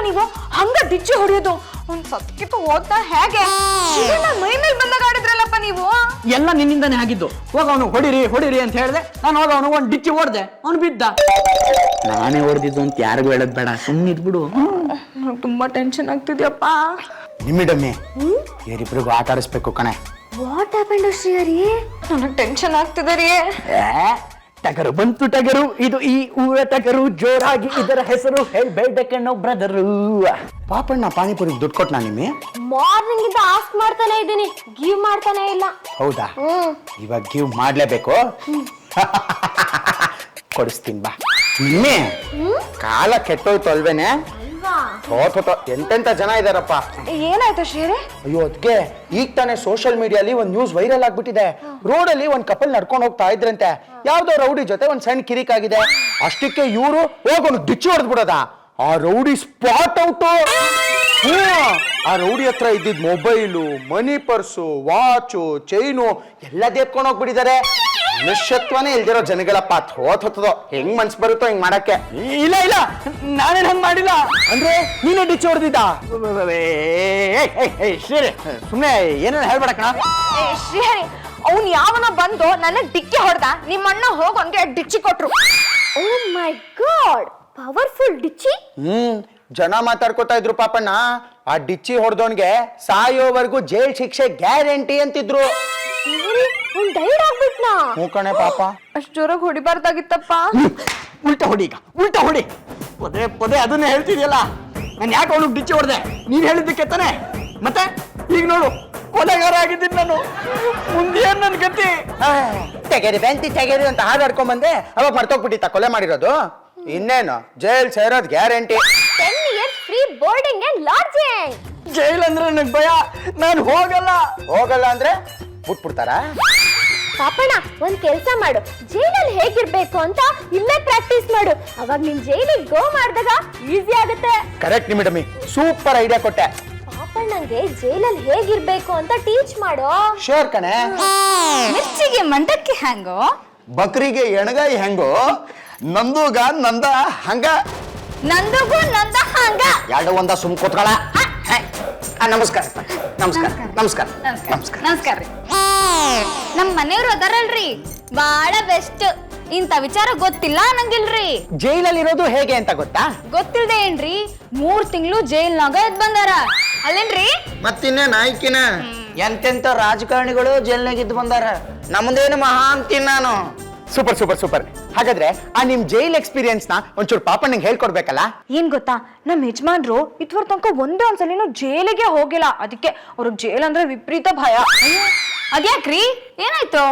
ನೀವು ಹಂಗ ಡಿಚ್ಚಿ ಹೊಡಿಯೋದು ಒಂದ್ ಸತ್ಕಿತ್ತು ಓದ್ತಾ ಹೇಗೆ ಮೈ ಮೇಲೆ ಬಂದಾಗ ಆಡಿದ್ರಲ್ಲಪ್ಪ ನೀವು ಎಲ್ಲ ನಿನ್ನಿಂದಾನೇ ಆಗಿದ್ದು. ಹೋಗ ಅವನು ಹೊಡಿರಿ ಅಂತ ಹೇಳಿದೆ. ನಾನು ಹೋಗ ಅವನು ಒಂದ್ ಡಿಚ್ಚಿ ಹೊಡ್ದೆ, ಅವನು ಬಿದ್ದ. ನಾನೇ ಹೊಡೆದಿದ್ದು ಅಂತ ಯಾರಿಗೂ ಹೇಳದ್ ಬೇಡ, ಸುಮ್ಮನೆ ಇದ್ಬಿಡು. ತುಂಬಾ ಟೆನ್ಷನ್ ಆಗ್ತಿದ್ಯಪ್ಪ. ನಿಮ್ಮಿಡಮ್ಮಿ ಇವರಿಬ್ರಿಗೂ ಆಟ ಆಡಿಸ್ಬೇಕು ಕಣೆ. What happened Srihari? ನನಗೆ ಟೆನ್ಷನ್ ಆಗ್ತಿದೆ ರೀ. ಟಗರು ಬಂತು ಟಗರು, ಇದು ಈ ಊರ ಟಗರು, ಜೋರಾಗಿ ಇದರ ಹೆಸರು ಹೇಳ್ಬೇಕನ್ನೋ ಬ್ರದರು. ಪಾಪಣ್ಣ ಪಾನಿಪುರಿಗೆ ದುಡ್ಡು ಕೊಟ್ಟ ನಿಮ್ಮಿ? ಮಾರ್ನಿಂಗ್ ಇಂದ ಆಸ್ಕ್ ಮಾಡ್ತಾನೆ ಇದ್ದೀನಿ, ಗಿವ್ ಮಾಡ್ತಾನೆ ಇಲ್ಲ. ಹೌದಾ? ಇವಾಗ ಗಿವ್ ಮಾಡ್ಲೇಬೇಕು. ಕೊಡಿಸ್ತೀನಿ ಬಾ. ನಿಮ್ಮೆ ಕಾಲ ಕೆಟ್ಟೋಯ್ತು ಅಲ್ವೇನೆ? ಎಂತೆಂತ ಜನ ಇದಾರಪ್ಪ. ಏನಾಯ್ತು ಶ್ರೀಹರಿ? ಅಯ್ಯೋ ಅದಕ್ಕೆ ಈಗ ತಾನೇ ಸೋಷಿಯಲ್ ಮೀಡಿಯಾಲಿ ಒಂದ್ ನ್ಯೂಸ್ ವೈರಲ್ ಆಗ್ಬಿಟ್ಟಿದೆ. ರೋಡಲ್ಲಿ ಒಂದ್ ಕಪಲ್ ನಡ್ಕೊಂಡು ಹೋಗ್ತಾ ಇದ್ರಂತೆ, ಯಾವ್ದೋ ರೌಡಿ ಜೊತೆ ಒಂದ್ ಸಣ್ಣ ಕಿರಿಕ್ ಆಗಿದೆ. ಅಷ್ಟಕ್ಕೆ ಇವರು ಹೋಗೋನು ಡಿಚ್ಚಿ ಹೊಡೆದ್ಬಿಡದ. ಆ ರೌಡಿ ಸ್ಪಾಟ್ ಔಟು. ಆ ರೌಡಿ ಹತ್ರ ಇದ್ದಿದ್ ಮೊಬೈಲು, ಮನಿ ಪರ್ಸು, ವಾಚು, ಚೈನು ಎಲ್ಲ ದೇಪ್ಕೊಂಡು ಹೋಗ್ಬಿಟ್ಟಿದ್ದಾರೆ. ಮನುಷ್ಯತ್ವನೇ ಇಲ್ದಿರೋ ಜನಗಳಪ್ಪ. ಹೋತದೋ ಹೆಂಗ್ ಮನ್ಸ್ ಬರುತ್ತೋ ಹಿಂಗ್ ಮಾಡಕ್ಕೆ. ಇಲ್ಲ ನಾನೇನ್ ಹಂಗ್ ಮಾಡಿಲ್ಲ. ಅಂದ್ರೆ ನೀನೇ ಡಿಚ್ಚಿ ಹೊಡೆದಿದ್ದ? ಶ್ರೀ ಸುಮ್ನೆ ಏನೇನು ಹೇಳ್ಬೇಡ ಕಣ. ಶ್ರೀಹರಿ, ಅವ್ನು ಯಾವನ ಬಂದು ನನ್ನ ಡಿಕ್ಕಿ ಹೊಡೆದ, ನಿಮ್ಮ ಅಣ್ಣ ಹೋಗ್ ಅವ್ನಿಗೆ ಡಿಚ್ಚಿ ಕೊಟ್ರು. ಓ ಮೈ ಗಾಡ್, ಪವರ್ಫುಲ್ ಡಿಚ್ಚಿ. ಜನ ಮಾತಾಡ್ಕೋತಾ ಇದ್ರು ಪಾಪಣ್ಣ. ಆ ಡಿಚ್ಚಿ ಹೊಡೆದವನ್ಗೆ ಸಾಯೋವರೆಗೂ ಜೈಲ್ ಶಿಕ್ಷೆ ಗ್ಯಾರಂಟಿ ಅಂತಿದ್ರು. ಡೈಡ್ ಆಗ್ಬಿಟ್ನಾ? ಹ್ಞೂ ಕಣೆ ಪಾಪ. ಅಷ್ಟು ಜೋರಾಗಿ ಹೊಡಿಬಾರ್ದಾಗಿತ್ತಪ್ಪ. ಉಲ್ಟಾ ಹೊಡಿ ಈಗ, ಉಲ್ಟಾ ಹೊಡಿ. ಪದೇ ಅದನ್ನೇ ಹೇಳ್ತಿದ್ಯಲ್ಲ. ನಾನು ಯಾಕೆ ಅವನಿಗೆ ಡಿಚ್ಚಿ ಹೊಡೆದೆ? ನೀನ್ ಹೇಳಿದ್ದಕ್ಕೆ ತಾನೆ. ಮತ್ತೆ ಈಗ ನೋಡು, ಕೊಲೆಗಾರ ಆಗಿದ್ದೀನಿ ನಾನು. ಮುಂದೇನ್ ನನ್ ಗತಿ? ತೆಗೆರಿ ಬೆಂತಿ ತೆಗೆರಿ ಅಂತ ಹಾಡಾಡ್ಕೊಂಡ್ ಬಂದೆ, ಅವಾಗ ಮರ್ತೋಗ್ಬಿಟ್ಟಿತ್ತ ಕೊಲೆ ಮಾಡಿರೋದು. ಇನ್ನೇನು ಜೈಲ್ ಸೇರೋದ್ guarantee. 10 years free boarding and lodging. Jail ಅಂದ್ರೆ ನನಗೆ ಭಯ, ನಾನು ಹೋಗಲ್ಲ ಅಂದ್ರೆ ಬಿಟ್ಬಿಡ್ತಾರ? ಪಾಪಣ್ಣ, ಒಂದ್ ಕೆಲ್ಸ ಮಾಡು, ಜೈಲಲ್ಲಿ ಹೇಗಿರ್ಬೇಕು ಅಂತ ಇಲ್ಲೇ ಪ್ರಾಕ್ಟೀಸ್ ಮಾಡು. ಅವಾಗ ನಿನ್ ಜೈಲಿಗೆ ಗೋ ಮಾಡಿದಾಗ ಈಸಿ ಆಗುತ್ತೆ. ಕರೆಕ್ಟ್ ನಿಮಿಡಮಿ, ಸೂಪರ್ ಐಡಿಯಾ ಕೊಟ್ಟೆ. ಪಾಪಣ್ಣಂಗೆ ಜೈಲಲ್ಲಿ ಹೇಗಿರ್ಬೇಕು ಅಂತ ಟೀಚ್ ಮಾಡು. ಶೋರ್ ಕಣೆ. ಮಿರ್ಚಿಗೆ ಮಂಡಕ್ಕಿ ಹ್ಯಾಂಗೋ, ಬಕ್ರಿಗೆ ಎಣಗಾಯಿ ಹೆಂಗೋ, ನಂದೂಗ ನಂದ ಹಂಗ, ನಂದಗೂ ನಂದ ಹಂಗ. ಎರಡು ಒಂದ ಸುಮ್ ಕೂತ್ಕೊಳ. ನಮಸ್ಕಾರ ನಮಸ್ಕಾರ ನಮಸ್ಕಾರ ನಮಸ್ಕಾರ ನಮಸ್ಕಾರ ರೀ. ನಮ್ ಮನೆಯವ್ರು ಅದಾರಲ್ರಿ, ಬಾಳ ಬೆಸ್ಟ್. ಇಂತ ವಿಚಾರ ಗೊತ್ತಿಲ್ಲ ಅನ್ನಂಗಿಲ್ರಿ. ಜೈಲಲ್ಲಿ ಇರೋದು ಹೇಗೆ ಅಂತ ಗೊತ್ತಾ? ಗೊತ್ತಿಲ್ದೆ ಏನ್ರಿ, 3 ತಿಂಗಳು ಜೈಲ್ನಾಗ ಎದ್ ಬಂದಾರ ಅಲ್ಲೇನ್ರಿ? ಮತ್ತಿನ್ನೇ ನಾಯ್ಕಿನ ಎಂತೆಂತ ರಾಜಕಾರಣಿಗಳು ಜೈಲ್ನಾಗ ಇದ್ದು ಬಂದಾರ. ನಮ್ದೇನು ಮಹಾ ಅಂತೀನಿ ನಾನು. Super super super. ಹಾಗಾದ್ರೆ ಆ ನಿಮ್ ಜೈಲ್ ಎಕ್ಸ್ಪೀರಿಯನ್ಸ್ ನ ಒಂಚೂರು ಪಾಪಣ್ಣಂಗೆ ಹೇಳ್ಕೊಡ್ಬೇಕಲ್ಲ? ಏನ್ ಗೊತ್ತಾ, ನಮ್ ಯಜಮಾನ್ರು ಇದುವರೆ ತನಕ ಒಂದ್ಸಲಿನೂ ಜೈಲಿಗೆ ಹೋಗಿಲ್ಲ. ಅದಕ್ಕೆ ಅವ್ರಿಗೆ ಜೈಲ್ ಅಂದ್ರೆ ವಿಪರೀತ ಭಯ. ಅದ್ಯಾಕ್ರಿ, ಏನಾಯ್ತು?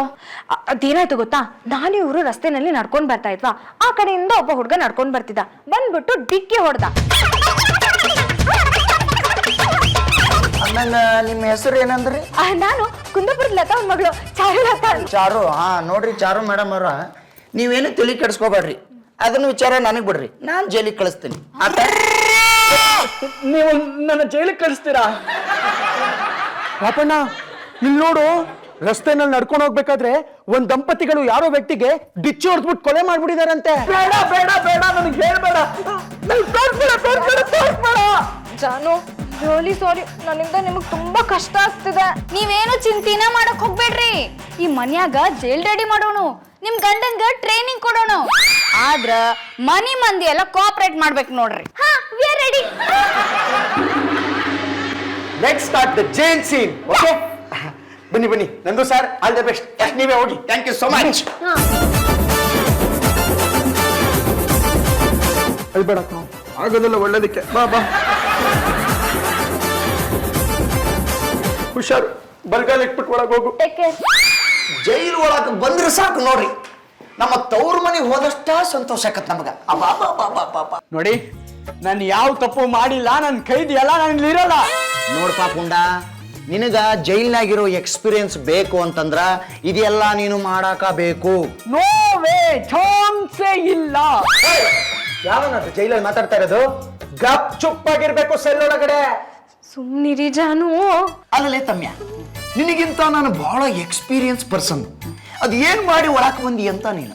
ಅದೇನಾಯ್ತು ಗೊತ್ತಾ, ನಾನು ಇವರು ರಸ್ತೆನಲ್ಲಿ ನಡ್ಕೊಂಡ್ ಬರ್ತಾ ಇದ್ವಾ, ಆ ಕಡೆಯಿಂದ ಒಬ್ಬ ಹುಡ್ಗ ನಡ್ಕೊಂಡ್ ಬರ್ತಿದ್ದ, ಬಂದ್ಬಿಟ್ಟು ಡಿಕ್ಕಿ ಹೊಡ್ದ. ನಿಮ್ಮ ಹೆಸರು ಏನಂದ್ರಿ? ನಾನು ಕುಂದಾಪುರದ ಲತಾ ಅವ್ನ ಮಗಳು ಚಾರು ಲತಾ. ಚಾರು? ಹಾ ನೋಡ್ರಿ ಚಾರು ಮೇಡಮ್ ಅವ್ರ, ನೀವೇನು ತಲೆ ಕೆಡಿಸ್ಕೋಬೇಡ್ರಿ. ಅದನ್ನ ವಿಚಾರ ನನಗ್ ಬಿಡ್ರಿ, ನಾನ್ ಜೈಲಿಗೆ ಕಳಿಸ್ತೀನಿ. ನೀವು ನನ್ನ ಜೈಲಿಗೆ ಕಳಿಸ್ತೀರಾ? ಪಾಪಣ್ಣ, ಇಲ್ಲಿ ನೋಡು, ರಸ್ತೆನಲ್ಲಿ ನಡ್ಕೊಂಡು ಹೋಗ್ಬೇಕಾದ್ರೆ ಒಂದ್ ದಂಪತಿಗಳು ಯಾರೋ ವ್ಯಕ್ತಿಗೆ ಡಿಚ್ಚಿ ಹೊಡೆದ್ಬಿಟ್ಟು ಕೊಲೆ ಮಾಡ್ಬಿಟ್ಟಿದಾರಂತೆ. ಬೇಡ ಬೇಡ ಬೇಡ, ನನಗೆ ಹೇಳ್ಬೇಡ. ಜಾನು, ರಿಯಲಿ ಸಾರಿ, ನನ್ನಿಂದ ನಿಮಗ್ ತುಂಬಾ ಕಷ್ಟ ಆಗ್ತಿದೆ. ನೀವೇನು ಚಿಂತಿನ ಮಾಡಕ್ ಹೋಗ್ಬೇಡ್ರಿ. ಈ ಮನ್ಯಾಗ ಜೈಲ್ ರೆಡಿ ಮಾಡೋನು, ನಿಮ್ ಗಂಡಂಗ ಟ್ರೈನಿಂಗ್ ಕೊಡೋಣ. ಆದ್ರ ಮನಿ ಮಂದಿ ಎಲ್ಲ ಕೋಆಪರೇಟ್ ಮಾಡ್ಬೇಕು ನೋಡ್ರಿ. ಹಾ, we are ready. Let's start the jail scene. Okay, ಬನ್ನಿ ಬನ್ನಿ. ನಂದು ಸರ್, ಆಲ್ ದ ಬೆಸ್ಟ್. ನೀವೇ ಹೋಗಿ. Thank you so much. ಅಲ್ಬೇಡ, ಆಗೋದಿಲ್ಲ ಒಳ್ಳೇದಕ್ಕೆ. ಬಾ ಬಾ. ಹುಷಾರು, ಬಲ್ಗಾಲ ಇಟ್ಬಿಟ್ಟು ಒಳಗೆ ಹೋಗು. ಜೈಲ್ ಒಳಗೆ ಬಂದ್ರೆ ಸಾಕು ನೋಡ್ರಿ, ನಮ್ಮ ತವ್ರ ಮನೆಗೆ ಹೋದಷ್ಟ ಸಂತೋಷ ಆಕತ್ ನಮಗ. ನೋಡಿ, ನಾನು ಯಾವ ತಪ್ಪು ಮಾಡಿಲ್ಲ, ನನ್ನ ಕೈದಿ ಎಲ್ಲ ನಾನು ಇರಲ್ಲ. ನೋಡ್ಪಾ ಪುಂಡ, ನಿನಗ ಜೈಲ್ನಾಗಿರೋ ಎಕ್ಸ್ಪೀರಿಯನ್ಸ್ ಬೇಕು ಅಂತಂದ್ರ ಇದೆಲ್ಲ ನೀನು ಮಾಡಾಕ ಬೇಕು. ನೋ ವೇ, ಚಾನ್ಸೇ ಇಲ್ಲ. ಯಾವನದು ಜೈಲಲ್ಲಿ ಮಾತಾಡ್ತಾ ಇರೋದು? ಗಪ್ ಚುಪ್ಪಾಗಿರ್ಬೇಕು ಸೆಲ್ ಒಳಗಡೆ. ಸುಮ್ನಿರಿ ಜಾನು. ಅಲ್ಲಲೇ ತಮ್ಯ, ನಿನಗಿಂತ ನಾನು ಬಹಳ ಎಕ್ಸ್ಪೀರಿಯನ್ಸ್ ಪರ್ಸನ್. ಅದು ಏನ್ ಮಾಡಿ ಒಳಕ್ ಬಂದಿ ಅಂತ ನೀನು.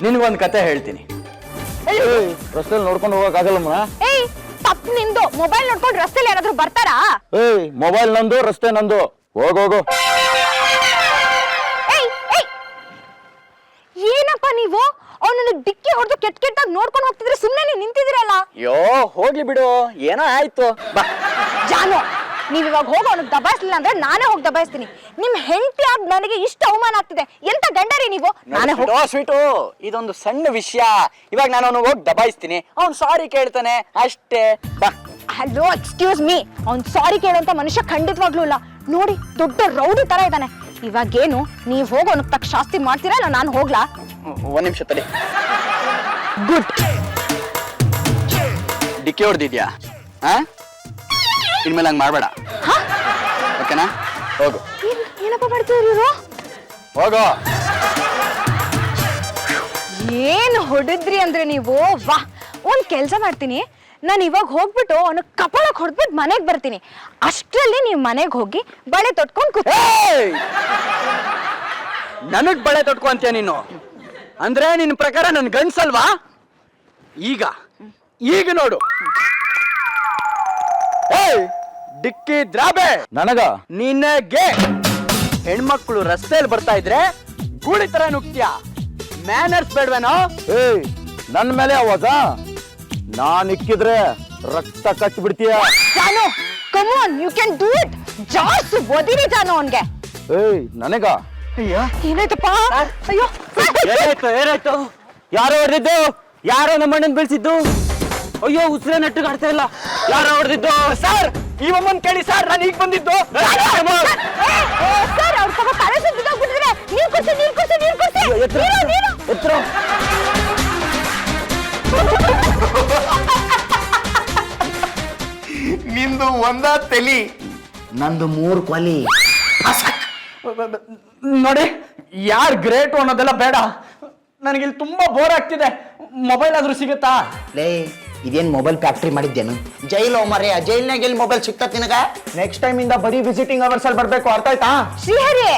ನಿನಗೊಂದು ಕತೆ ಹೇಳ್ತೀನಿ. ರಸ್ತೆಯಲ್ಲಿ ನೋಡ್ಕೊಂಡು ಹೋಗಕ್ಕಾಗಲ್ಲಮ್ಮ. ಏಯ್ ತಪ್ಪು ನಿಂದು. ಮೊಬೈಲ್ ನೋಡ್ಕೊಂಡು ರಸ್ತೆಲಿ ಯಾರಾದ್ರೂ ಬರ್ತಾರಾ? ಏಯ್ ಮೊಬೈಲ್ ನಂದು, ರಸ್ತೆ ನಂದು. ಹೋಗೋಗು. ಏಯ್ ಏಯ್ ಏನಪ್ಪ ನೀವು ಅವನನ್ನು ಡಿಕ್ಕಿ ಹೊಡೆದು ಕೆಟ್ಟಾಗಿ ನೋಡ್ಕೊಂಡು ಹೋಗ್ತಿದ್ರೆ ಸುಮ್ಮನೆ ನಿಂತಿದ್ದೀರಲ್ಲ. ಅಯ್ಯೋ ಹೋಗ್ಲಿ ಬಿಡು, ಏನೋ ಆಯ್ತು ಬಾ. ಜಾನು, ನೀವ್ ಇವಾಗ ಹೋಗಿ ಅವನಿಗೆ ದಬಾಯಿಸ್ಲಿಲ್ಲ ಅಂದ್ರೆ ನಾನೇ ಹೋಗಿ ದಬಾಯಿಸ್ತೀನಿ. ನಿಮ್ ಹೆಂಡತಿ ಆದ್ ನನಗೆ ಇಷ್ಟ ಅವಮಾನ ಆಗ್ತಿದೆ. ಎಂತ ಗಂಡರಿ ನೀವು? ನಾನೇ ಸ್ವೀಟು, ಇದೊಂದು ಸಣ್ಣ ವಿಷಯ. ಇವಾಗ ನಾನು ಅವನು ಹೋಗಿ ದಬಾಯಿಸ್ತೀನಿ, ಅವ್ನು ಸಾರಿ ಕೇಳ್ತಾನೆ ಅಷ್ಟೇ. ಬಾ. ಹಲೋ ಎಕ್ಸ್ಕ್ಯೂಸ್ ಮೀ, ಅವ್ನ್ ಸಾರಿ ಕೇಳುವಂತ ಮನುಷ್ಯ ಖಂಡಿತವಾಗ್ಲೂ ಇಲ್ಲ. ನೋಡಿ ದೊಡ್ಡ ರೌಡಿ ತರ ಇದ್ದಾನೆ. ಇವಾಗೇನು ನೀವ್ ಹೋಗಿ ಅವನಿಗೆ ತಕ್ಕ ಶಾಸ್ತಿ ಮಾಡ್ತೀರಾ ಇಲ್ಲ ನಾನು ಹೋಗ್ಲಾ? ಒಂದ್ ನಿಮಿಷ ತಡಿ. ಗುಡ್. ಡಿಕ್ಕಿ ಹೊಡೆದಿದ್ಯಾ? ಇನ್ಮೇಲೆ ಹಂಗೆ ಮಾಡಬೇಡ, ಓಕೆನಾ? ಹೋಗು. ಏನಪ್ಪ ಮಾಡ್ತಿದ್ರು ಇವರು? ಹೋಗು. ಏನ್ ಹೊಡೆದ್ರಿ ಅಂದ್ರೆ ನೀವು. ವಾ, ಒಂದ್ ಕೆಲ್ಸ ಮಾಡ್ತೀನಿ, ನಾನು ಇವಾಗ ಹೋಗ್ಬಿಟ್ಟು ಅವನು ಕಪಾಳಕ್ಕೆ ಹೊಡೆದ್ಬಿಟ್ಟು ಮನೆಗೆ ಬರ್ತೀನಿ. ಅಷ್ಟರಲ್ಲಿ ನೀವು ಮನೆಗೆ ಹೋಗಿ ಬಳೆ ತೊಟ್ಕೊಂಡು ಕೂತ. ನನಗ್ ಬಳೆ ತೊಟ್ಕೊ ಅಂತೀಯ ನೀನು? ಅಂದ್ರೆ ನಿನ್ನ ಪ್ರಕಾರ ನನ್ ಗಂಡ್ಸಲ್ವಾ? ಈಗ ನೋಡು. ಡಿಕ್ಕಿ ದ್ರಾಬೆ ನನಗ ನಿನಗೆ. ಹೆಣ್ಮಕ್ಳು ರಸ್ತೆಯಲ್ಲಿ ಬರ್ತಾ ಇದ್ರೆ ಗೂಳಿ ತರ ನುಗ್ತೀಯ. ಮ್ಯಾನರ್ಸ್ ಬೇಡ್ವೇನೋ? ಏಯ್ ನನ್ ಮೇಲೆ ಆವಾಜ. ನಾನ್ ಇಕ್ಕಿದ್ರೆ ರಕ್ತ ಕಚ್ಚಿ ಬಿಡ್ತೀಯ. Janu, come on, you can do it. ಜಾಸ್ತಿ ಓದಿರಿ ಜಾನು ಅವನ್ಗೆ. ಏಯ್ ನನಗ ಅಯ್ಯೋ ಏನಾಯ್ತಪ್ಪ? ಅಯ್ಯೋ ಏನಾಯ್ತು? ಯಾರೋ ಹೊಡೆದಿದ್ದು? ಯಾರೋ ನಮ್ಮಣ್ಣನ್ ಬೀಳ್ಸಿದ್ದು? ಅಯ್ಯೋ ಉಸಿರೇ ನೆಟ್ಟಿಗೆ ಆಡ್ತಾ ಇಲ್ಲ. ಯಾರೋ ಹೊಡೆದಿದ್ದು? ಸರ್ ಇವಮ್ಮನ್ ಕೇಳಿ ಸರ್, ನಾನು ಈಗ ಬಂದಿದ್ದು. ಸರ್ ಅವ್ರ ಸ್ವಲ್ಪ ತಲೆ ಸುತ್ತಿದಾಗ್ಬಿಟ್ಟಿದ್ರೆ ನೀರು ಕೊಡ್ಸಿ. ಎತ್ತರ ನಿಂದು ಒಂದ ತಲಿ, ನಂದು 3 ಕೊಲಿ. ನೋಡಿ, ಯಾರ್ ಗ್ರೇಟ್ ಅನ್ನೋದೆಲ್ಲ ಬೇಡ. ನನಗಿಲ್ಲಿ ತುಂಬಾ ಬೋರ್ ಆಗ್ತಿದೆ. ಮೊಬೈಲ್ ಆದ್ರೂ ಸಿಗುತ್ತಾ? ಲೇ ಇದೇನ್ ಮೊಬೈಲ್ ಫ್ಯಾಕ್ಟ್ರಿ ಮಾಡಿದ್ದೇನು? ಜೈಲ್ ಮರ್ಯ, ಜೈಲ್ನಾಗ ಎಲ್ಲಿ ಮೊಬೈಲ್ ಸಿಗ್ತಾ ನಿನಗ? ನೆಕ್ಸ್ಟ್ ಟೈಮ್ ಇಂದ ಬರೀ ವಿಸಿಟಿಂಗ್ ಅವರ್ಸ್ ಅಲ್ಲಿ ಬರ್ಬೇಕು, ಅರ್ಥ ಆಯ್ತಾ? ಶ್ರೀಹರಿ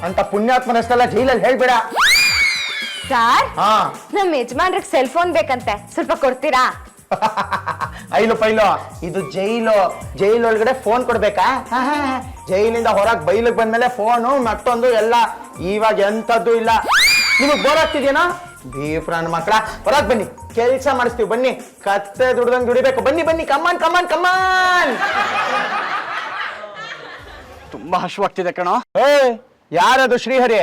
ಅಂತ ಪುಣ್ಯಾತ್ಮನಷ್ಟೆಲ್ಲ ಜೈಲಲ್ಲಿ ಹೇಳ್ಬೇಡ. ಸರ್, ನಮ್ಮ ಯಜಮಾನ್ರಿಗೆ ಸೆಲ್ ಫೋನ್ ಬೇಕಂತೆ, ಸ್ವಲ್ಪ ಕೊಡ್ತೀರಾ? ಐಲು ಪೈಲು, ಇದು ಜೈಲ್ ಒಳಗಡೆ ಫೋನ್ ಕೊಡ್ಬೇಕಾ? ಜೈಲಿಂದ ಹೊರಗ್ ಬೈಲಿಗೆ ಬಂದ್ಮೇಲೆ ಫೋನು ಮತ್ತೊಂದು ಎಲ್ಲ. ಇವಾಗ ಎಂತದ್ದು ಇಲ್ಲ. ನಿಮಗ್ ಬೋರ್ ಆಗ್ತಿದ್ಯೇನೋ? ಬೀಫ್ರನ್ ಮಕ್ಕಳ, ಹೊರಗ್ ಬನ್ನಿ, ಕೆಲ್ಸ ಮಾಡಿಸ್ತೀವಿ ಬನ್ನಿ. ಕತ್ತೆ ದುಡ್ದಂಗ್ ದುಡಿಬೇಕು, ಬನ್ನಿ. ಕಮಾನ್. ತುಂಬಾ ಹಶ್ವಾಗ್ತಿದೆ ಕಣೋ. ಯಾರದು ಶ್ರೀಹರಿ?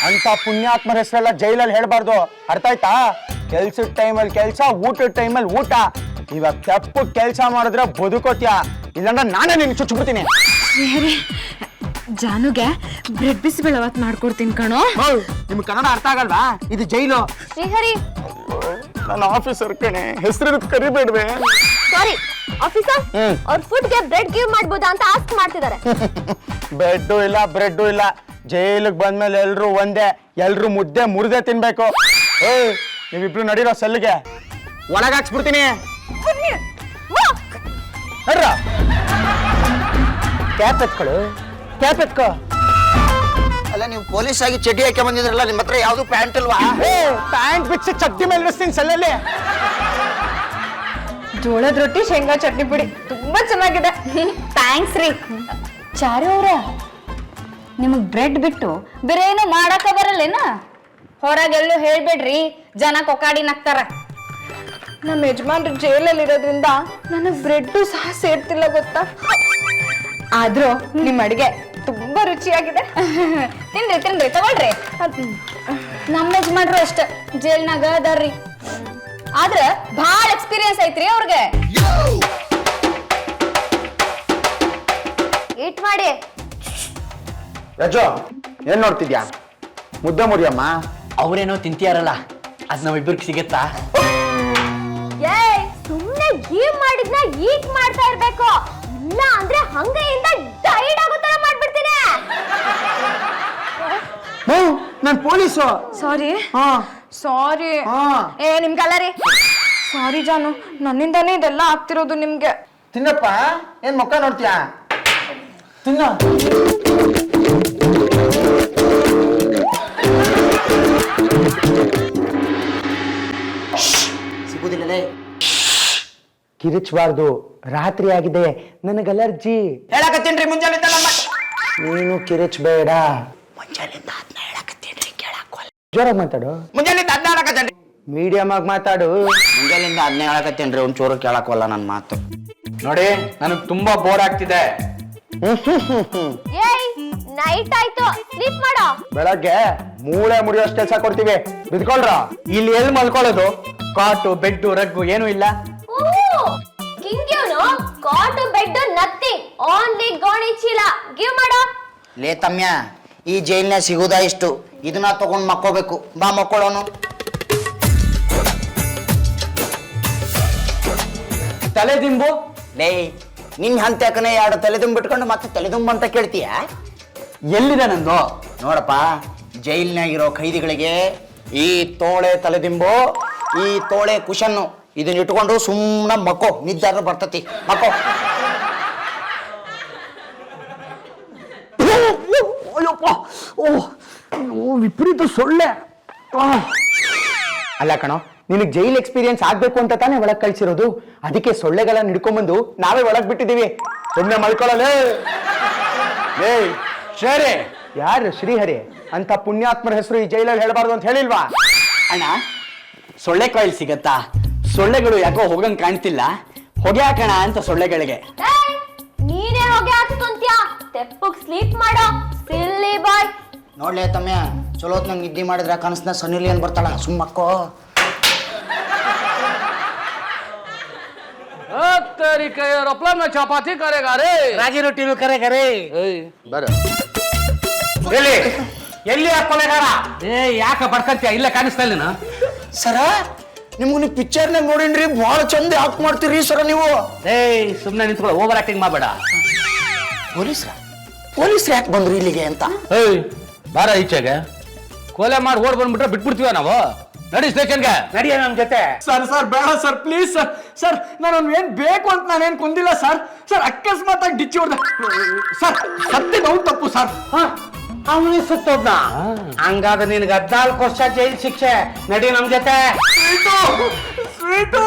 ಅಂತ ಪುಣ್ಯಾತ್ಮರ ಹೆಸರೆಲ್ಲ ಜೈಲಲ್ಲಿ ಹೇಳ್ಬಾರ್ದು, ಅರ್ಥ ಆಯ್ತಾ? ಕೆಲ್ಸದ ಟೈಮಲ್ಲಿ ಕೆಲ್ಸ, ಊಟದ ಟೈಮಲ್ಲಿ ಊಟ. ಇವಾಗ ತಪ್ಪು ಕೆಲ್ಸ ಮಾಡಿದ್ರೆ ಬದುಕೋತ್ಯ, ಇಲ್ಲಾಂದ್ರೆ ನಾನೇ ನಿನ್ ಚುಚ್ಬಿಡ್ತೀನಿ. ಶ್ರೀಹರಿ, ಜಾನುಗೆ ಬ್ರೆಡ್ ಬಿಸಿಬೇಳವತ್ ಮಾಡ್ಕೊಡ್ತೀನಿ ಕಣೋ. ನಿಮ್ಗೆ ಕನ್ನಡ ಅರ್ಥ ಆಗಲ್ವಾ? ಇದು ಜೈಲು. ಶ್ರೀಹರಿ, ನನ್ನ ಆಫೀಸರ್ ಕಣೆ, ಹೆಸರು ಕರಿಬೇಡ್ವೆ. ಸಾರಿ ಆಫೀಸರ್, ಅವ್ರ ಫುಡ್ಗೆ ಬ್ರೆಡ್ ಗಿವ್ ಮಾಡ್ಬೋದಾ ಅಂತ ಆಸ್ಕ್ ಮಾಡ್ತಿದ್ದಾರೆ. ಬೆಡ್ಡು ಇಲ್ಲ, ಬ್ರೆಡ್ಡು ಇಲ್ಲ. ಜೈಲಿಗೆ ಬಂದ್ಮೇಲೆ ಎಲ್ರು ಒಂದೇ, ಎಲ್ರು ಮುದ್ದೆ ತಿನ್ಬೇಕು. ನೀವಿಬ್ರು ನಡೀರೋ ಸೆಲ್ಗೆ, ಒಳಗಾಕ್ಸ್ಬಿಡ್ತೀನಿ. ಕ್ಯಾಪ್ ಎತ್ಕೋ. ಅಲ್ಲ ನೀವು ಪೊಲೀಸ್ ಆಗಿ ಚಡ್ಡಿ ಹಾಕಿ ಬಂದಿದ್ರಲ್ಲ, ನಿಮ್ಮ ಹತ್ರ ಯಾವ್ದು ಪ್ಯಾಂಟ್ ಇಲ್ವಾ? ಪ್ಯಾಂಟ್ ಬಿಚ್ಚಿ ಚಡ್ಡಿ ಮೇಲೆ ಇಳಿಸ್ತೀನಿ ಸೆಲ್ಲಲ್ಲಿ. ಜೋಳದ ರೊಟ್ಟಿ ಶೇಂಗಾ ಚಟ್ನಿ ಪುಡಿ ತುಂಬಾ ಚೆನ್ನಾಗಿದೆ. ಥ್ಯಾಂಕ್ಸ್ ರೀ. ಚಾರು ಅವ್ರ, ನಿಮಗ್ ಬ್ರೆಡ್ ಬಿಟ್ಟು ಬೇರೆ ಏನೋ ಮಾಡಕ ಬರಲ್ಲೇನ? ಹೊರಗೆಲ್ಲೂ ಹೇಳ್ಬೇಡ್ರಿ, ಜನ ಕೊಕಾಡಿ ನಗ್ತಾರ. ನಮ್ಮ ಯಜಮಾನ್ರು ಜೈಲಲ್ಲಿ ಇರೋದ್ರಿಂದ ನನಗ್ ಬ್ರೆಡ್ ಸಹ ಸೇರ್ತಿಲ್ಲ ಗೊತ್ತಾ. ಆದ್ರೂ ನಿಮ್ ಅಡಿಗೆ ತುಂಬಾ ರುಚಿಯಾಗಿದೆ. ತಿನ್ರಿ ತಗೊಳ್ರಿ. ನಮ್ಮ ಯಜಮಾನ್ರು ಅಷ್ಟ ಜೈಲ್ನಾಗ ಅದಾರ್ರಿ, ಆದ್ರ ಭಾಳ ಎಕ್ಸ್ಪೀರಿಯನ್ಸ್ ಐತ್ರಿ ಅವ್ರಿಗೆ. ಇಟ್ ಮಾಡಿ. ರಜೋ, ಏನ್ ನೋಡ್ತಿದ್ಯಾ? ಮುದ್ದೆ ಮುರಿಯಮ್ಮ. ಅವ್ರೇನೋ ತಿಂತೀಯಾರಲ್ಲ, ಅದ್ ನಾವಿಬ್ಬರಿಗೆ ಸಿಗತ್ತಾ? ಸುಮ್ನೆ ಗೇಮ್ ಮಾಡಿದ್ನ ಈಟ್ ಮಾಡ್ತಾ ಇರ್ಬೇಕು, ಇಲ್ಲ ಅಂದ್ರೆ ಹಂಗೆಯಿಂದ ಟೈರ್ಡ್ ಆಗೋ ತರ ಮಾಡ್ಬಿಡ್ತೀನಿ. ನಾನ್ ಪೊಲೀಸು. ಸಾರಿ. ನಿಮ್ಗಲ್ಲ ರೀ. ಸಾರಿ ಜಾನು, ನನ್ನಿಂದಾನೇ ಇದೆಲ್ಲ ಆಗ್ತಿರೋದು ನಿಮ್ಗೆ. ತಿನ್ನಪ್ಪ, ಏನ್ ಮುಖ ನೋಡ್ತೀಯಾ? ತಿನ್ನ. ಕಿರಿಚಬಾರ್ದು, ರಾತ್ರಿ ಆಗಿದೆ, ನನಗೆ ಅಲರ್ಜಿ. ಹೇಳಕತ್ತೀನ್ರಿ ಮುಂಜಾನೆ ನೀನು ಕಿರಿಚಬೇಡ. ಮುಂಜಾನೆಯಿಂದ ಅದನ್ನ ಹೇಳಕತ್ತೀನ್ರಿ ಕೇಳಕ್ಕೋಲ್ಲ. ಜೋರಾಗಿ ಮಾತಾಡು. ಮುಂಜಾನೆಯಿಂದ ಅದನ್ನ ಹೇಳಕತ್ತೇನ್ರಿ. ಮೀಡಿಯಂ ಆಗಿ ಮಾತಾಡು. ಮುಂಜಾನೆಯಿಂದ ಅದನ್ನ ಹೇಳಕತ್ತೇನ್ರಿ, ಒಂಚೂರು ಕೇಳಕ್ವಲ್ಲ ನನ್ನ ಮಾತು. ನೋಡಿ ನನಗೆ ತುಂಬಾ ಬೋರ್ ಆಗ್ತಿದೆ. ಏಯ್ ನೈಟ್ ಆಯ್ತು, ಸ್ಲೀಪ್ ಮಾಡೋ. ಬೆಳಗ್ಗೆ ಮೂಳೆ ಮುರಿಯೋಷ್ಟು ಕೆಲಸ ಕೊಡ್ತೀವಿ, ಬಿದ್ಕೊಳ್ರ. ಇಲ್ಲಿ ಎಲ್ಲಿ ಮಲ್ಕೊಳ್ಳೋದು? ಕಾಟು ಬೆಡ್ಡು ರಗ್ಗು ಏನೂ ಇಲ್ಲ. ಕಿಂಗ್ಯೂನು ಕಾಟ್ ಬೆಡ್ ನಥಿಂಗ್, ಓನ್ಲಿ ಗೋಣಿ ಚೀಲ. ಗಿವ್ ಮಾಡೋ. ಲೇ ತಮ್ಯ, ಈ ಜೈಲ್ನ ಸಿಗುದಾ ಇಷ್ಟು? ಇದನ್ನ ತಗೊಂಡ್ ಮಕ್ಕೋಬೇಕು. ಬಾ ಮಕ್ಕೊಳ್ಳೋನು. ತಲೆ ದಿಂಬು ಲೇ ನಿನ್ ಹಂತಕನೇ ಎರಡು ತಲೆದುಂಬ್ ಬಿಟ್ಕೊಂಡು ಮತ್ತೆ ತಲೆದುಂಬ ಅಂತ ಕೇಳ್ತೀಯ? ಎಲ್ಲಿದೆ ನಂದು? ನೋಡಪ್ಪ, ಜೈಲ್ನಾಗಿರೋ ಖೈದಿಗಳಿಗೆ ಈ ತೋಳೆ ತಲೆದಿಂಬು, ಈ ತೋಳೆ ಕುಶನ್ನು ಇದನ್ನ ಇಟ್ಕೊಂಡು ಸುಮ್ಮನೆ ಮಕ್ಕೋ, ನಿದ್ದಾರ ಬರ್ತತಿ, ಮಕ್ಕೋ. ಅಯ್ಯಪ್ಪ, ವಿಪರೀತ ಸೊಳ್ಳೆ. ಅಲ್ಲ ಕಣೋ, ನಿನಗೆ ಜೈಲ್ ಎಕ್ಸ್ಪೀರಿಯನ್ಸ್ ಆಗ್ಬೇಕು ಅಂತ ತಾನೇ ಒಳಗ್ ಕಳ್ಸಿರೋದು. ಅದಕ್ಕೆ ಸೊಳ್ಳೆಗಳನ್ನ ಹಿಡ್ಕೊಂಡ್ಬಂದು ನಾವೇ ಒಳಗ್ ಬಿಟ್ಟಿದೀವಿ. ಸುಮ್ಮನೆ ಮಲ್ಕೊಳ್ಳಲೇ. ಏಯ್ ಶೇರೆ, ಯಾರು ಶ್ರೀಹರಿ ಅಂತ ಪುಣ್ಯಾತ್ಮರ ಹೆಸರು ಈ ಜೈಲಲ್ಲಿ ಹೇಳಬಾರ್ದು ಅಂತ ಹೇಳಿಲ್ವಾ? ಅಣ್ಣ ಸೊಳ್ಳೆ ಕಾಯಿಲ್ ಸಿಗತ್ತಾ? ಸೊಳ್ಳೆಗಳು ಯಾಕೋ ಹೋಗಂಗ್ ಕಾಣ್ತಿಲ್ಲ, ಹೊಗೆ ಹಾಕೋಣ ಅಂತ ಸೊಳ್ಳೆಗಳಿಗೆ. ಏಯ್, ನೀನೇ ಹೋಗಿ ಹಾಕ್ಕೊಂತ್ಯಾ? ತೆಪ್ಪಗ್ ಸ್ಲೀಪ್ ಮಾಡೋ, ಸಿಲ್ಲಿ ಬಾಯ್. ನೋಡ್ಲೇ ತಮ್ಯ, ಚಲೋ ನಂಗೆ ನಿದ್ದೆ ಮಾಡಿದ್ರೆ ಕನಸ್ನ ಸನ್ನಿಲಿ ಏನ್ ಬರ್ತಾಳ, ಸುಮ್ಮ ಮಕ್ಕೋ. ಚಪಾತಿ ಕರೆಗಾ ರೇ, ರಾಗಿ ರೊಟ್ಟಿನೂ ಕರೆ. ಬರ ಎಲ್ಲಿ ಎಲ್ಲಿ ಹಾಕೊಳ್ಳೇಗಾರ? ಯಾಕ ಬಡ್ಕಂತೀಯ? ಇಲ್ಲ ಕಾಣಿಸ್ತಾ ಇಲ್ಲ. ಸರ, ನಿಮ್ಗೆ ನೀವು ಪಿಕ್ಚರ್ನಾಗ ನೋಡಿನ್ರಿ, ಭಾಳ ಚಂದ ಆಕ್ಟ್ ಮಾಡ್ತೀರಿ ಸರ ನೀವು. ಏಯ್ ಸುಮ್ಮನೆ ನಿಂತ್ಕೊಳ್ಳೋ, ಓವರ್ ಆಕ್ಟಿಂಗ್ ಮಾಡಬೇಡ. ಪೊಲೀಸ್ರು ಯಾಕೆ ಬಂದ್ರು ಇಲ್ಲಿಗೆ ಅಂತ? ಏಯ್ ಬಾರ ಈಚೆಗೆ. ಕೊಲೆ ಮಾಡಿ ಓಡ್ ಬಂದ್ಬಿಟ್ರೆ ಬಿಟ್ಬಿಡ್ತೀವ ನಾವು. ನಡಿ ಸ್ಟೇಷನ್ಗೆ. ನಡಿಯ ನಮ್ ಜೊತೆ. ಸರ್ ಬೇಡ ಸರ್, ಪ್ಲೀಸ್ ಸರ್. ಸರ್ ನಾನು ಏನ್ ಬೇಕು ಅಂತ ನಾನೇನ್ ಕೊಂದಿಲ್ಲ ಸರ್. ಸರ್ ಅಕಸ್ಮಾತ್ ಆಗಿ ಡಿಚ್ಚಿ ಹೊಡೆದ ಸರ್, ಸತ್ಯ ನೋವು ತಪ್ಪು ಸರ್. ಅವನು ಸುತ್ತೋದ್ನ. ಹಂಗಾದ್ರೆ ನಿನ್ಗೆ 14 ವರ್ಷ ಜೈಲ್ ಶಿಕ್ಷೆ. ನಡಿ ನಮ್ ಜೊತೆ. ಸ್ವೀಟು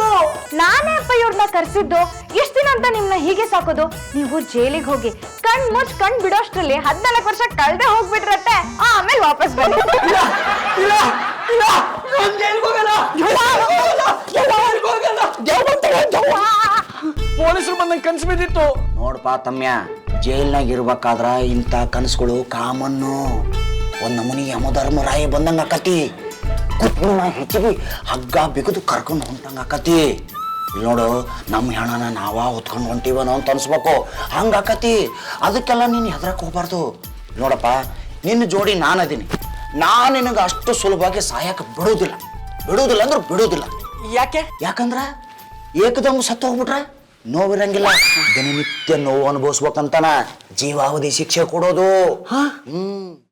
ನಾನೇ ಅಪ್ಪ ಇವ್ರನ್ನ ಕರ್ಸಿದ್ದು. ಎಷ್ಟ್ ದಿನ ಅಂತ ನಿಮ್ನ ಹೀಗೆ ಸಾಕೋದು? ನೀವು ಜೈಲಿಗೆ ಹೋಗಿ ಕಣ್ ಮುಚ್ಚ್ ಕಣ್ ಬಿಡೋಷ್ಟ್ರಲ್ಲಿ 14 ವರ್ಷ ಕಳ್ದೆ ಹೋಗ್ಬಿಟ್ರತ್ತೆ. ಆಮೇಲೆ ವಾಪಸ್ ಬನ್ನಿ. ಇಲ್ಲ ನಾನ್ ಜೈಲ್ಗೆ ಹೋಗಲ್ಲ. ಪೊಲೀಸರು ಬಂದಂಗೆ ಕನ್ಸು ಬಿದ್ದಿತ್ತು. ನೋಡ್ಪಾ ತಮ್ಯ, ಜೈಲ್ನಾಗ ಇರ್ಬೇಕಾದ್ರ ಇಂಥ ಕನಸುಗಳು ಕಾಮನ್ನು. ಒಂದ್ ನಮೂನಿ ಯಮಧರ್ಮರಾಯ ಬಂದಂಗ ಆಕತಿ. ಕುಟ್ನ ಹೆಚ್ಚಿಗೆ ಹಗ್ಗ ಬಿಗದು ಕರ್ಕೊಂಡು ಹೊಂಟಂಗ ಆಕತಿ. ಇಲ್ಲಿ ನೋಡು, ನಮ್ಮ ಹೆಣನ ನಾವ ಹೊತ್ಕೊಂಡು ಹೊಂಟಿವನೋ ಅಂತ ಅನ್ಸ್ಬೇಕು, ಹಂಗ ಆಕತಿ. ಅದಕ್ಕೆಲ್ಲ ನೀನು ಹೆದರಕ್ ಹೋಗ್ಬಾರ್ದು. ನೋಡಪ್ಪ, ನಿನ್ನ ಜೋಡಿ ನಾನದೀನಿ. ನಾನು ನಿನಗೆ ಅಷ್ಟು ಸುಲಭವಾಗಿ ಸಹಾಯಕ್ಕೆ ಬಿಡುವುದಿಲ್ಲ ಅಂದ್ರೆ ಬಿಡುವುದಿಲ್ಲ. ಯಾಕಂದ್ರ ಏಕದಮ್ ಸತ್ತು ಹೋಗ್ಬಿಟ್ರೆ ನೋವಿರಂಗಿಲ್ಲ. ದಿನನಿತ್ಯ ನೋವು ಅನುಭವಿಸ್ಬೇಕಂತಾನ ಜೀವಾವಧಿ ಶಿಕ್ಷೆ ಕೊಡೋದು.